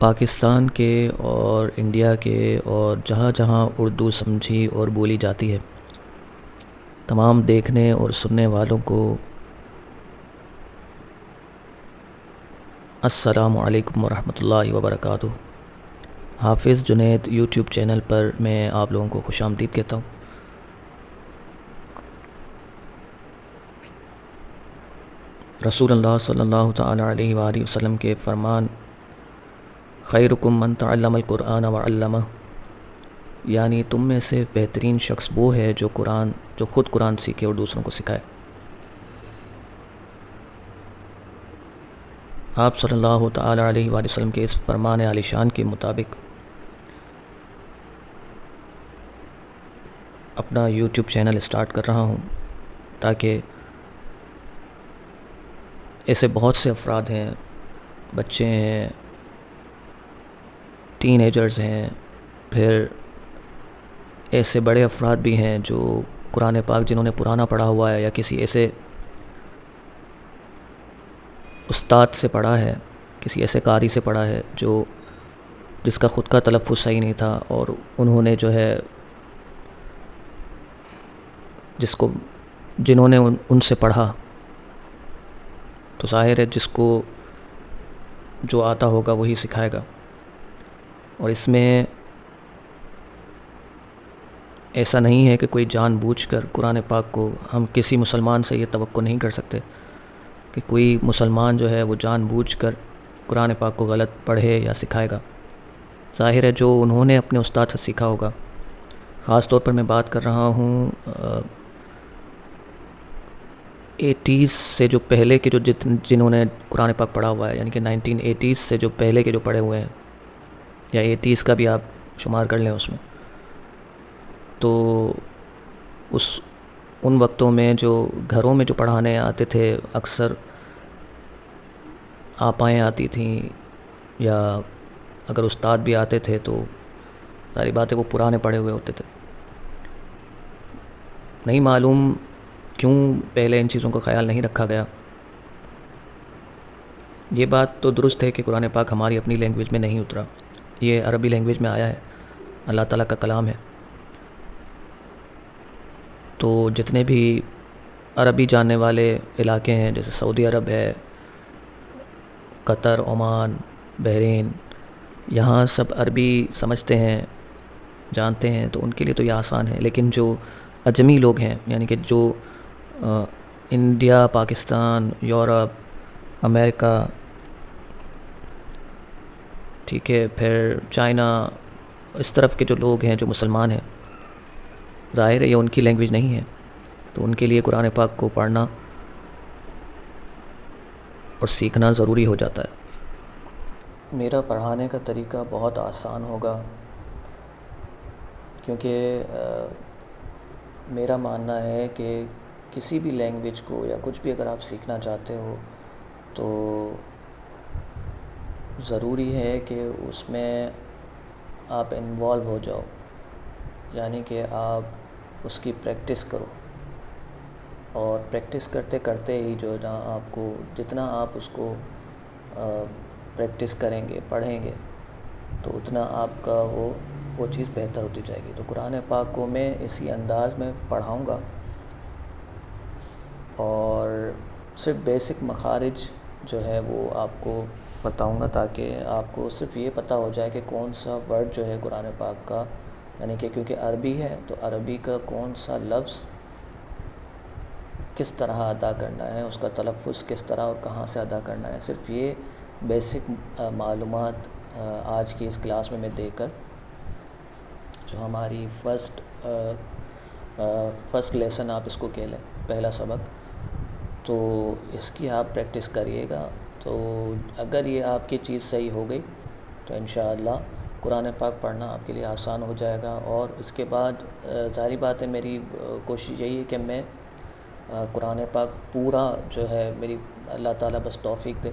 پاکستان کے اور انڈیا کے اور جہاں جہاں اردو سمجھی اور بولی جاتی ہے، تمام دیکھنے اور سننے والوں کو السلام علیکم ورحمۃ اللہ وبرکاتہ۔ حافظ جنید یوٹیوب چینل پر میں آپ لوگوں کو خوش آمدید کہتا ہوں۔ رسول اللہ صلی اللہ تعالیٰ علیہ وآلہ وسلم کے فرمان خیرکم من تعلم القرآن وعلمہ، یعنی تم میں سے بہترین شخص وہ ہے جو خود قرآن سیکھے اور دوسروں کو سکھائے۔ آپ صلی اللہ تعالیٰ علیہ وآلہ وسلم کے اس فرمان عالی شان کے مطابق اپنا یوٹیوب چینل اسٹارٹ کر رہا ہوں، تاکہ ایسے بہت سے افراد ہیں، بچے ہیں، ٹین ایجرز ہیں، پھر ایسے بڑے افراد بھی ہیں جو قرآن پاک جنہوں نے پرانا پڑھا ہوا ہے یا کسی ایسے استاد سے پڑھا ہے، کسی ایسے قاری سے پڑھا ہے جس کا خود کا تلفظ صحیح نہیں تھا، اور انہوں نے جو ہے جنہوں نے ان سے پڑھا، تو ظاہر ہے جس کو جو آتا ہوگا وہی سکھائے گا۔ اور اس میں ایسا نہیں ہے کہ کوئی جان بوجھ کر قرآن پاک کو، ہم کسی مسلمان سے یہ توقع نہیں کر سکتے کہ کوئی مسلمان جو ہے وہ جان بوجھ کر قرآن پاک کو غلط پڑھے یا سکھائے گا۔ ظاہر ہے جو انہوں نے اپنے استاد سے سیکھا ہوگا، خاص طور پر میں بات کر رہا ہوں 80s سے جو پہلے کے جنہوں نے قرآن پاک پڑھا ہوا ہے، یعنی کہ 1980s سے جو پہلے کے جو پڑھے ہوئے ہیں، یا 80s کا بھی آپ شمار کر لیں اس میں، تو ان وقتوں میں جو گھروں میں جو پڑھانے آتے تھے، اکثر آپائیں آتی تھیں، یا اگر استاد بھی آتے تھے تو ساری باتیں وہ پرانے پڑھے ہوئے ہوتے تھے۔ نہیں معلوم کیوں پہلے ان چیزوں کا خیال نہیں رکھا گیا۔ یہ بات تو درست ہے کہ قرآن پاک ہماری اپنی لینگویج میں نہیں اترا، یہ عربی لینگویج میں آیا ہے، اللہ تعالیٰ کا کلام ہے۔ تو جتنے بھی عربی جاننے والے علاقے ہیں، جیسے سعودی عرب ہے، قطر، عمان، بحرین، یہاں سب عربی سمجھتے ہیں، جانتے ہیں، تو ان کے لیے تو یہ آسان ہے۔ لیکن جو اجمی لوگ ہیں، یعنی کہ جو انڈیا، پاکستان، یورپ، امریکہ، ٹھیک ہے، پھر چائنا، اس طرف کے جو لوگ ہیں جو مسلمان ہیں، ظاہر ہے یہ ان کی لینگویج نہیں ہے، تو ان کے لیے قرآن پاک کو پڑھنا اور سیکھنا ضروری ہو جاتا ہے۔ میرا پڑھانے کا طریقہ بہت آسان ہوگا، کیونکہ میرا ماننا ہے کہ کسی بھی لینگویج کو یا کچھ بھی اگر آپ سیکھنا چاہتے ہو تو ضروری ہے کہ اس میں آپ انوالو ہو جاؤ، یعنی کہ آپ اس کی پریکٹس کرو، اور پریکٹس کرتے کرتے ہی جو ہے نا، آپ کو جتنا آپ اس کو پریکٹس کریں گے، پڑھیں گے، تو اتنا آپ کا وہ چیز بہتر ہوتی جائے گی۔ تو قرآن پاک کو میں اسی انداز میں پڑھاؤں گا، اور صرف بیسک مخارج جو ہے وہ آپ کو بتاؤں گا، تاکہ آپ کو صرف یہ پتہ ہو جائے کہ کون سا ورڈ جو ہے قرآن پاک کا، یعنی کہ کیونکہ عربی ہے تو عربی کا کون سا لفظ کس طرح ادا کرنا ہے، اس کا تلفظ کس طرح اور کہاں سے ادا کرنا ہے، صرف یہ بیسک معلومات آج کی اس کلاس میں دے کر، جو ہماری فرسٹ لیسن آپ اس کو کہہ لیں، پہلا سبق، تو اس کی آپ پریکٹس کریے گا۔ تو اگر یہ آپ کی چیز صحیح ہو گئی تو انشاءاللہ قرآن پاک پڑھنا آپ کے لیے آسان ہو جائے گا۔ اور اس کے بعد ظاہری بات ہے، میری کوشش یہی ہے کہ میں قرآن پاک پورا جو ہے، میری اللہ تعالیٰ بس توفیق دے،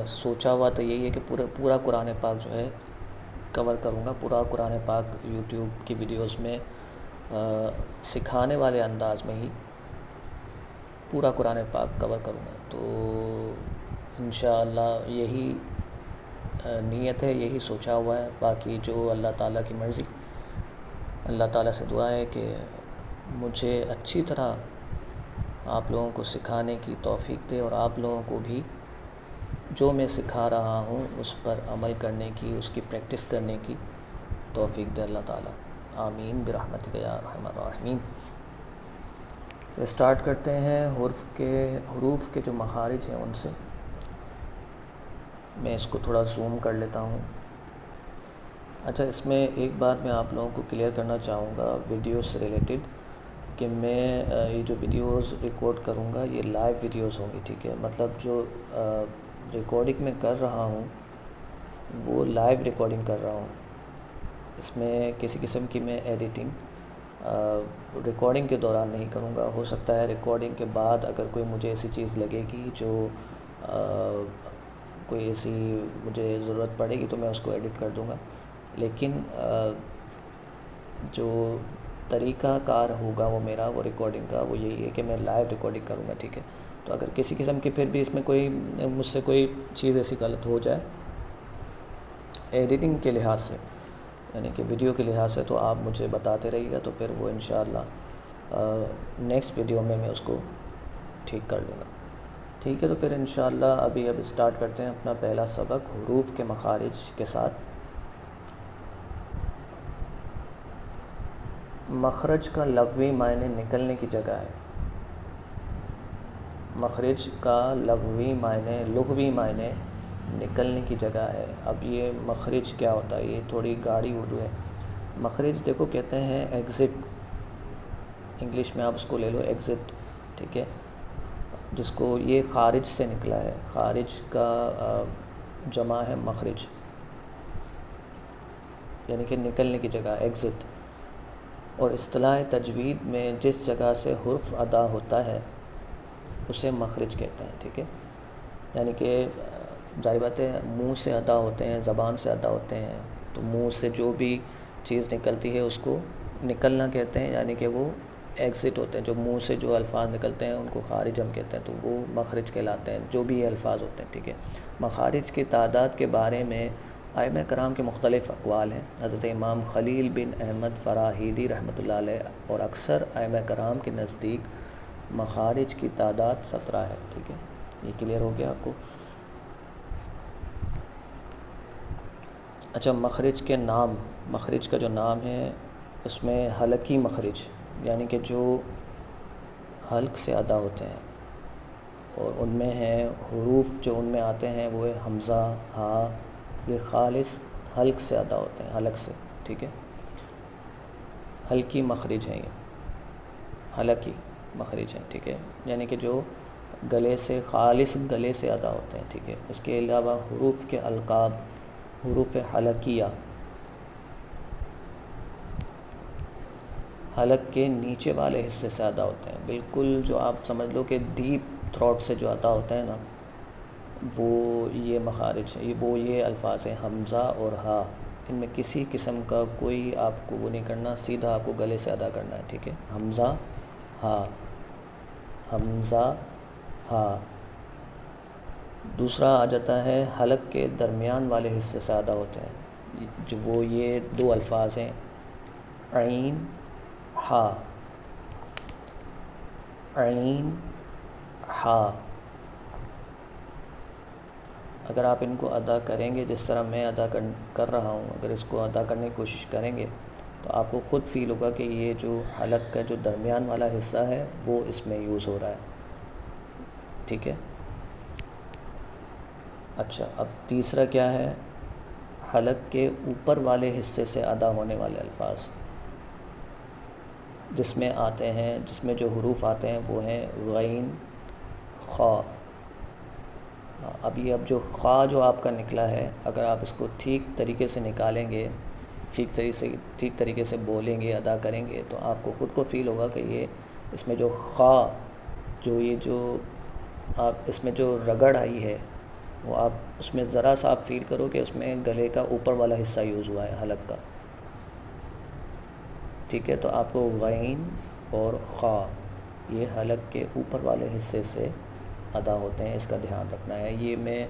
سوچا ہوا تو یہی ہے کہ پورا قرآن پاک جو ہے کور کروں گا، پورا قرآن پاک یوٹیوب کی ویڈیوز میں سکھانے والے انداز میں ہی پورا قرآن پاک کور کروں گا۔ تو انشاءاللہ یہی نیت ہے، یہی سوچا ہوا ہے، باقی جو اللہ تعالیٰ کی مرضی۔ اللہ تعالیٰ سے دعا ہے کہ مجھے اچھی طرح آپ لوگوں کو سکھانے کی توفیق دے، اور آپ لوگوں کو بھی جو میں سکھا رہا ہوں اس پر عمل کرنے کی، اس کی پریکٹس کرنے کی توفیق دے اللہ تعالیٰ۔ آمین برحمتک یا ارحم الراحمین۔ اسٹارٹ کرتے ہیں حروف کے جو مخارج ہیں ان سے۔ میں اس کو تھوڑا زوم کر لیتا ہوں۔ اچھا، اس میں ایک بات میں آپ لوگوں کو کلیئر کرنا چاہوں گا ویڈیوز سے ریلیٹڈ، کہ میں یہ جو ویڈیوز ریکارڈ کروں گا یہ لائیو ویڈیوز ہوں گی، ٹھیک ہے؟ مطلب جو ریکارڈنگ میں کر رہا ہوں وہ لائیو ریکارڈنگ کر رہا ہوں، اس میں کسی قسم کی میں ایڈیٹنگ ریکارڈنگ کے دوران نہیں کروں گا۔ ہو سکتا ہے ریکارڈنگ کے بعد اگر کوئی مجھے ایسی چیز لگے گی جو کوئی ایسی مجھے ضرورت پڑے گی تو میں اس کو ایڈٹ کر دوں گا، لیکن جو طریقہ کار ہوگا وہ میرا وہ ریکارڈنگ کا وہ یہی ہے کہ میں لائیو ریکارڈنگ کروں گا، ٹھیک ہے؟ تو اگر کسی قسم کی پھر بھی اس میں کوئی مجھ سے کوئی چیز ایسی غلط ہو جائے ایڈیٹنگ کے لحاظ سے، یعنی کہ ویڈیو کے لحاظ سے، تو آپ مجھے بتاتے رہیے گا، تو پھر وہ انشاءاللہ نیکسٹ ویڈیو میں اس کو ٹھیک کر لوں گا، ٹھیک ہے؟ تو پھر انشاءاللہ اب اسٹارٹ کرتے ہیں اپنا پہلا سبق حروف کے مخارج کے ساتھ۔ مخرج کا لغوی معنی نکلنے کی جگہ ہے۔ مخرج کا لغوی معنی نکلنے کی جگہ ہے۔ اب یہ مخرج کیا ہوتا ہے؟ یہ تھوڑی گاڑی اردو ہے۔ مخرج دیکھو کہتے ہیں ایگزٹ، انگلش میں آپ اس کو لے لو ایگزٹ، ٹھیک ہے؟ جس کو یہ خارج سے نکلا ہے، خارج کا جمع ہے مخرج، یعنی کہ نکلنے کی جگہ ایگزٹ۔ اور اصطلاح تجوید میں جس جگہ سے حرف ادا ہوتا ہے اسے مخرج کہتے ہیں، ٹھیک ہے؟ یعنی کہ ظاہر بات ہے منہ سے ادا ہوتے ہیں، زبان سے ادا ہوتے ہیں، تو منہ سے جو بھی چیز نکلتی ہے اس کو نکلنا کہتے ہیں، یعنی کہ وہ ایگزٹ ہوتے ہیں۔ جو منہ سے جو الفاظ نکلتے ہیں ان کو خارج ہم کہتے ہیں، تو وہ مخرج کہلاتے ہیں، جو بھی یہ الفاظ ہوتے ہیں، ٹھیک ہے؟ مخارج کی تعداد کے بارے میں ائمہ کرام کے مختلف اقوال ہیں۔ حضرت امام خلیل بن احمد فراہیدی رحمۃ اللہ علیہ اور اکثر ائمہ کرام کے نزدیک مخارج کی تعداد 17 ہے، ٹھیک ہے؟ یہ کلیئر ہو گیا آپ کو؟ اچھا، مخرج کے نام، مخرج کا جو نام ہے اس میں حلقی مخرج، یعنی کہ جو حلق سے ادا ہوتے ہیں، اور ان میں ہیں حروف جو ان میں آتے ہیں وہ ہے حمزہ، ہاء، یہ خالص حلق سے ادا ہوتے ہیں، حلق سے، ٹھیک ہے؟ حلقی مخرج ہیں، یہ حلقی مخرج ہیں، ٹھیک ہے؟ یعنی کہ جو گلے سے، خالص گلے سے ادا ہوتے ہیں، ٹھیک ہے؟ اس کے علاوہ حروف کے القاب، حروف حلقیہ، حلق کے نیچے والے حصے سے ادا ہوتے ہیں، بالکل جو آپ سمجھ لو کہ ڈیپ تھروٹ سے جو ادا ہوتا ہے نا، وہ یہ مخارج ہیں، وہ یہ الفاظ ہیں حمزہ اور ہاء۔ ان میں کسی قسم کا کوئی آپ کو وہ نہیں کرنا، سیدھا آپ کو گلے سے ادا کرنا ہے، ٹھیک ہے؟ حمزہ ہاء، حمزہ ہاء۔ دوسرا آ جاتا ہے حلق کے درمیان والے حصے سے ادا ہوتے ہیں، جو وہ یہ دو الفاظ ہیں عین ہاء، عین ہاء۔ اگر آپ ان کو ادا کریں گے جس طرح میں ادا کر رہا ہوں، اگر اس کو ادا کرنے کی کوشش کریں گے تو آپ کو خود فیل ہوگا کہ یہ جو حلق کا جو درمیان والا حصہ ہے وہ اس میں یوز ہو رہا ہے، ٹھیک ہے؟ اچھا، اب تیسرا کیا ہے؟ حلق کے اوپر والے حصے سے ادا ہونے والے الفاظ، جس میں آتے ہیں، جس میں جو حروف آتے ہیں وہ ہیں غین، خا۔ اب جو خا جو آپ کا نکلا ہے، اگر آپ اس کو ٹھیک طریقے سے نکالیں گے، ٹھیک طریقے سے بولیں گے، ادا کریں گے، تو آپ کو خود کو فیل ہوگا کہ یہ اس میں جو خا، جو آپ اس میں جو رگڑ آئی ہے وہ آپ اس میں ذرا سا آپ فیل کرو کہ اس میں گلے کا اوپر والا حصہ یوز ہوا ہے حلق کا، ٹھیک ہے؟ تو آپ کو غین اور خا یہ حلق کے اوپر والے حصے سے ادا ہوتے ہیں، اس کا دھیان رکھنا ہے۔ یہ میں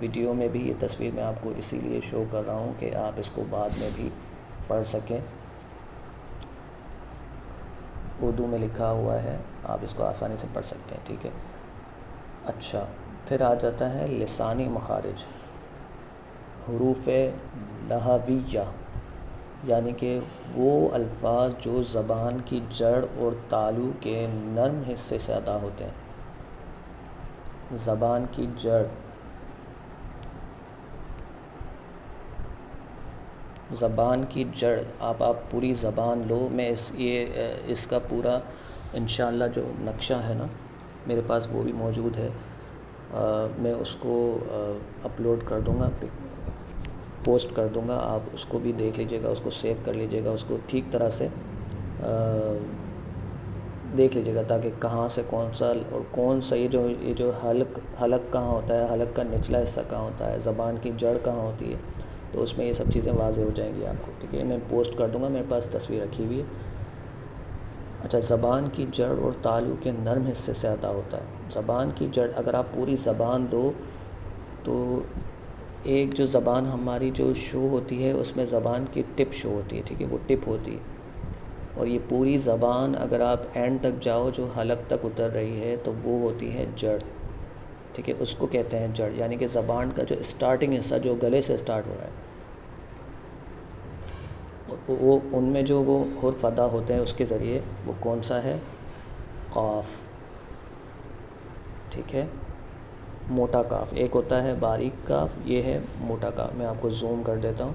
ویڈیو میں بھی یہ تصویر میں آپ کو اسی لیے شو کر رہا ہوں کہ آپ اس کو بعد میں بھی پڑھ سکیں. اردو میں لکھا ہوا ہے، آپ اس کو آسانی سے پڑھ سکتے ہیں. ٹھیک ہے. اچھا، پھر آ جاتا ہے لسانی مخارج، حروف لہویہ، یعنی کہ وہ الفاظ جو زبان کی جڑ اور تالو کے نرم حصے سے ادا ہوتے ہیں. زبان کی جڑ، زبان کی جڑ، آپ پوری زبان لو. میں اس کا پورا انشاءاللہ جو نقشہ ہے نا میرے پاس وہ بھی موجود ہے، میں اس کو اپلوڈ کر دوں گا، پوسٹ کر دوں گا. آپ اس کو بھی دیکھ لیجیے گا، اس کو سیو کر لیجیے گا، اس کو ٹھیک طرح سے دیکھ لیجیے گا تاکہ کہاں سے کون سا اور کون سا یہ جو حلق کہاں ہوتا ہے، حلق کا نچلا حصہ کہاں ہوتا ہے، زبان کی جڑ کہاں ہوتی ہے، تو اس میں یہ سب چیزیں واضح ہو جائیں گی آپ کو. ٹھیک ہے، میں پوسٹ کر دوں گا، میرے پاس تصویر رکھی ہوئی ہے. اچھا، زبان کی جڑ اور تالو کے نرم حصے سے ادا ہوتا ہے. زبان کی جڑ، اگر آپ پوری زبان دو تو ایک جو زبان ہماری جو شو ہوتی ہے اس میں زبان کی ٹپ شو ہوتی ہے. ٹھیک ہے، وہ ٹپ ہوتی ہے. اور یہ پوری زبان اگر آپ اینڈ تک جاؤ جو حلق تک اتر رہی ہے تو وہ ہوتی ہے جڑ. ٹھیک ہے، اس کو کہتے ہیں جڑ، یعنی کہ زبان کا جو اسٹارٹنگ حصہ جو گلے سے اسٹارٹ ہو رہا ہے، وہ ان میں جو وہ حرف ادا ہوتے ہیں اس کے ذریعے، وہ کون سا ہے؟ قاف. ٹھیک ہے، موٹا کاف. ایک ہوتا ہے باریک کاف، یہ ہے موٹا کاف. میں آپ کو زوم کر دیتا ہوں،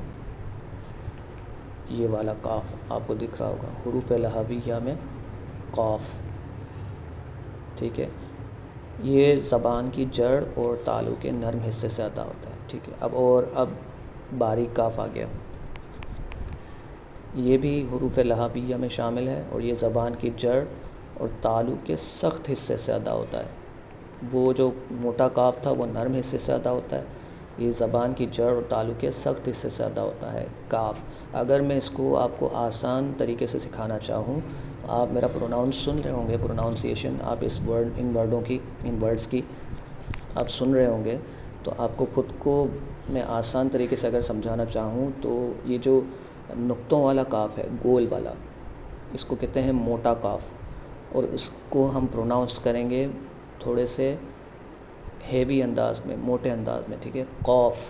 یہ والا کاف آپ کو دکھ رہا ہوگا حروف لہویہ میں قاف. ٹھیک ہے، یہ زبان کی جڑ اور تالو کے نرم حصے سے ادا ہوتا ہے. ٹھیک ہے، اب باریک کاف آ گیا، یہ بھی حروف لہویہ میں شامل ہے اور یہ زبان کی جڑ اور تالو کے سخت حصے سے ادا ہوتا ہے. وہ جو موٹا کاف تھا وہ نرم حصے سے ادا ہوتا ہے، یہ زبان کی جڑ اور تالو کے سخت حصے سے ادا ہوتا ہے کاف. اگر میں اس کو آپ کو آسان طریقے سے سکھانا چاہوں تو آپ میرا پروناؤنس سن رہے ہوں گے، پروناؤنسیشن آپ ان ورڈز کی آپ سن رہے ہوں گے، تو آپ کو خود کو میں آسان طریقے سے اگر سمجھانا چاہوں تو یہ جو نقطوں والا کاف ہے، گول والا، اس کو کہتے ہیں موٹا کاف. اور اس کو ہم پروناؤنس کریں گے تھوڑے سے ہیوی انداز میں، موٹے انداز میں. ٹھیک ہے، قوف،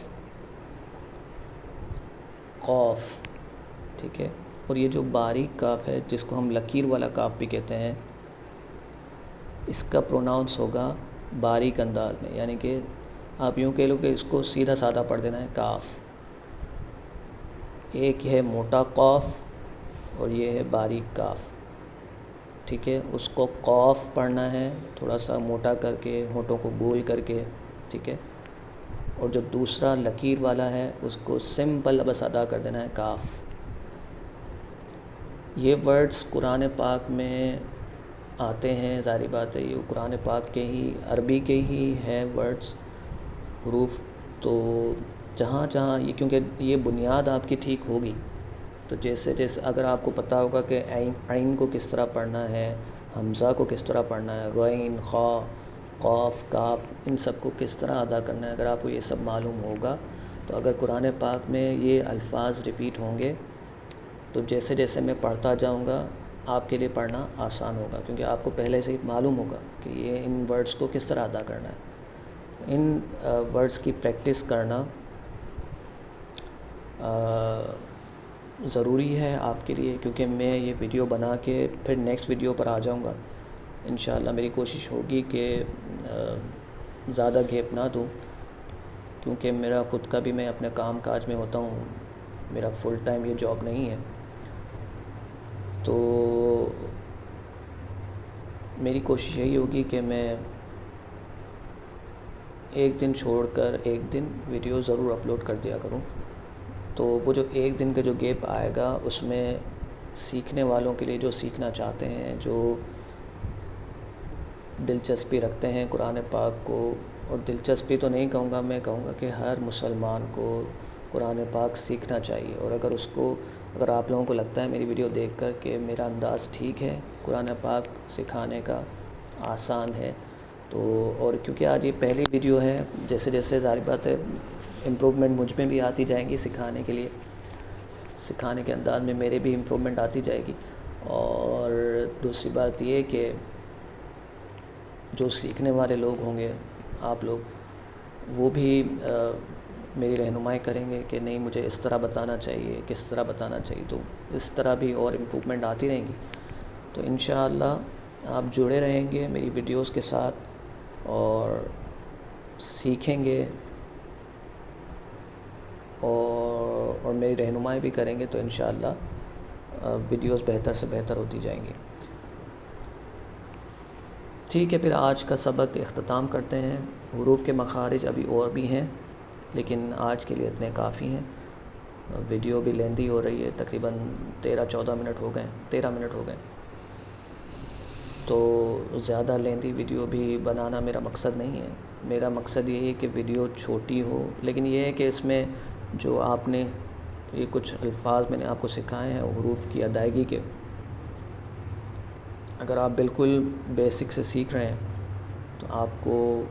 قوف. ٹھیک ہے، اور یہ جو باریک کاف ہے جس کو ہم لکیر والا کاف بھی کہتے ہیں، اس کا پروناؤنس ہوگا باریک انداز میں، یعنی کہ آپ یوں کہہ لو کہ اس کو سیدھا سادہ پڑھ دینا ہے کاف. ایک ہے موٹا قاف اور یہ ہے باریک کاف. ٹھیک ہے، اس کو قاف پڑھنا ہے تھوڑا سا موٹا کر کے، ہونٹوں کو گول کر کے. ٹھیک ہے، اور جو دوسرا لکیر والا ہے اس کو سمپل بس ادا کر دینا ہے کاف. یہ ورڈز قرآن پاک میں آتے ہیں، ظاہری بات ہے یہ قرآن پاک کے ہی، عربی کے ہی ہے ورڈز، حروف. تو جہاں جہاں یہ، کیونکہ یہ بنیاد آپ کی ٹھیک ہوگی تو جیسے اگر آپ کو پتہ ہوگا کہ عین کو کس طرح پڑھنا ہے، حمزہ کو کس طرح پڑھنا ہے، غین، خا، قاف، کاف، ان سب کو کس طرح ادا کرنا ہے، اگر آپ کو یہ سب معلوم ہوگا تو اگر قرآن پاک میں یہ الفاظ ریپیٹ ہوں گے تو جیسے جیسے میں پڑھتا جاؤں گا آپ کے لیے پڑھنا آسان ہوگا، کیونکہ آپ کو پہلے سے ہی معلوم ہوگا کہ یہ ان ورڈز کو کس طرح ادا کرنا ہے. ان ورڈز کی پریکٹس کرنا ضروری ہے آپ کے لیے، کیونکہ میں یہ ویڈیو بنا کے پھر نیکسٹ ویڈیو پر آ جاؤں گا انشاءاللہ. میری کوشش ہوگی کہ زیادہ گیپ نہ دوں، کیونکہ میرا خود کا بھی، میں اپنے کام کاج میں ہوتا ہوں، میرا فل ٹائم یہ جاب نہیں ہے. تو میری کوشش یہی ہوگی کہ میں ایک دن چھوڑ کر ایک دن ویڈیو ضرور اپلوڈ کر دیا کروں. تو وہ جو ایک دن کا جو گیپ آئے گا اس میں سیکھنے والوں کے لیے، جو سیکھنا چاہتے ہیں، جو دلچسپی رکھتے ہیں قرآن پاک کو، اور دلچسپی تو نہیں کہوں گا، میں کہوں گا کہ ہر مسلمان کو قرآن پاک سیکھنا چاہیے. اور اگر آپ لوگوں کو لگتا ہے میری ویڈیو دیکھ کر کہ میرا انداز ٹھیک ہے، قرآن پاک سکھانے کا آسان ہے، تو اور کیونکہ آج یہ پہلی ویڈیو ہے، جیسے جیسے ظاہر بات ہے امپرومنٹ مجھ میں بھی آتی جائیں گی، سکھانے کے لیے، سکھانے کے انداز میں میرے بھی امپرومنٹ آتی جائے گی. اور دوسری بات یہ کہ جو سیکھنے والے لوگ ہوں گے، آپ لوگ، وہ بھی میری رہنمائی کریں گے کہ نہیں مجھے اس طرح بتانا چاہیے، کس طرح بتانا چاہیے، تو اس طرح بھی اور امپرومنٹ آتی رہیں گی. تو انشاءاللہ آپ جڑے رہیں گے میری ویڈیوز کے ساتھ اور سیکھیں گے اور میری رہنمائی بھی کریں گے، تو انشاءاللہ ویڈیوز بہتر سے بہتر ہوتی جائیں گی. ٹھیک ہے، پھر آج کا سبق اختتام کرتے ہیں. حروف کے مخارج ابھی اور بھی ہیں، لیکن آج کے لیے اتنے کافی ہیں. ویڈیو بھی لیندی ہو رہی ہے، تقریباً 13-14 منٹ ہو گئے، 13 منٹ ہو گئے. تو زیادہ لیندی ویڈیو بھی بنانا میرا مقصد نہیں ہے. میرا مقصد یہ ہے کہ ویڈیو چھوٹی ہو، لیکن یہ ہے کہ اس میں جو آپ نے یہ کچھ الفاظ میں نے آپ کو سکھائے ہیں حروف کی ادائیگی کے، اگر آپ بالکل بیسک سے سیکھ رہے ہیں تو آپ کو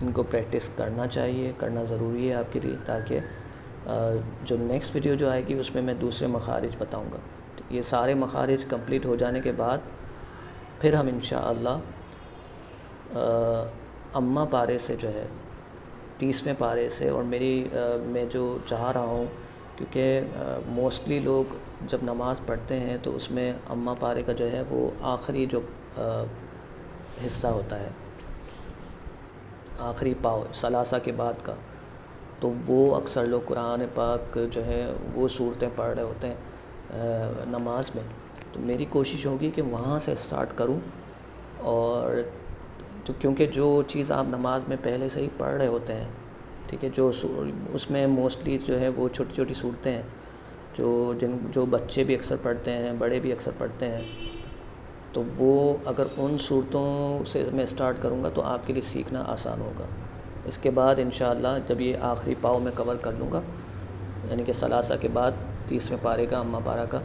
ان کو پریکٹس کرنا چاہیے، کرنا ضروری ہے آپ کے لیے، تاکہ جو نیکسٹ ویڈیو جو آئے گی اس میں دوسرے مخارج بتاؤں گا. یہ سارے مخارج کمپلیٹ ہو جانے کے بعد پھر ہم انشاءاللہ اماں پارے سے جو ہے 30ویں پارے سے، اور میں جو چاہ رہا ہوں، کیونکہ موسٹلی لوگ جب نماز پڑھتے ہیں تو اس میں اماں پارے کا جو ہے وہ آخری جو حصہ ہوتا ہے، آخری پاؤ ثلاثہ کے بعد کا، تو وہ اکثر لوگ قرآن پاک جو ہے وہ صورتیں پڑھ رہے ہوتے ہیں نماز میں. تو میری کوشش ہوگی کہ وہاں سے سٹارٹ کروں، اور کیونکہ جو چیز آپ نماز میں پہلے سے ہی پڑھ رہے ہوتے ہیں، ٹھیک ہے، جو اس میں موسٹلی جو ہے وہ چھوٹی چھوٹی صورتیں ہیں جو بچے بھی اکثر پڑھتے ہیں، بڑے بھی اکثر پڑھتے ہیں. تو وہ اگر ان صورتوں سے میں سٹارٹ کروں گا تو آپ کے لیے سیکھنا آسان ہوگا. اس کے بعد انشاءاللہ جب یہ آخری پاؤ میں کور کر لوں گا، یعنی کہ ثلاثہ کے بعد 30ویں پارے کا، اماں پارہ کا،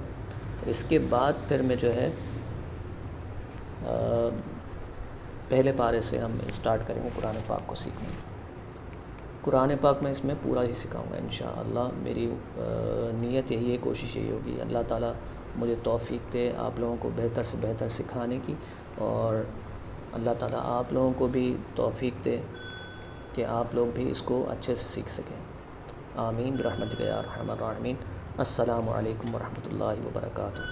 اس کے بعد پھر میں جو ہے پہلے پارے سے ہم اسٹارٹ کریں گے قرآن پاک کو سیکھنا. قرآن پاک میں اس میں پورا ہی سکھاؤں گا انشاءاللہ. میری نیت یہی ہے، کوشش یہی ہوگی. اللہ تعالیٰ مجھے توفیق دے آپ لوگوں کو بہتر سے بہتر سکھانے کی، اور اللہ تعالیٰ آپ لوگوں کو بھی توفیق دے کہ آپ لوگ بھی اس کو اچھے سے سیکھ سکیں. آمین برحمتک یا ارحم الراحمین. السلام علیکم ورحمۃ اللہ وبرکاتہ.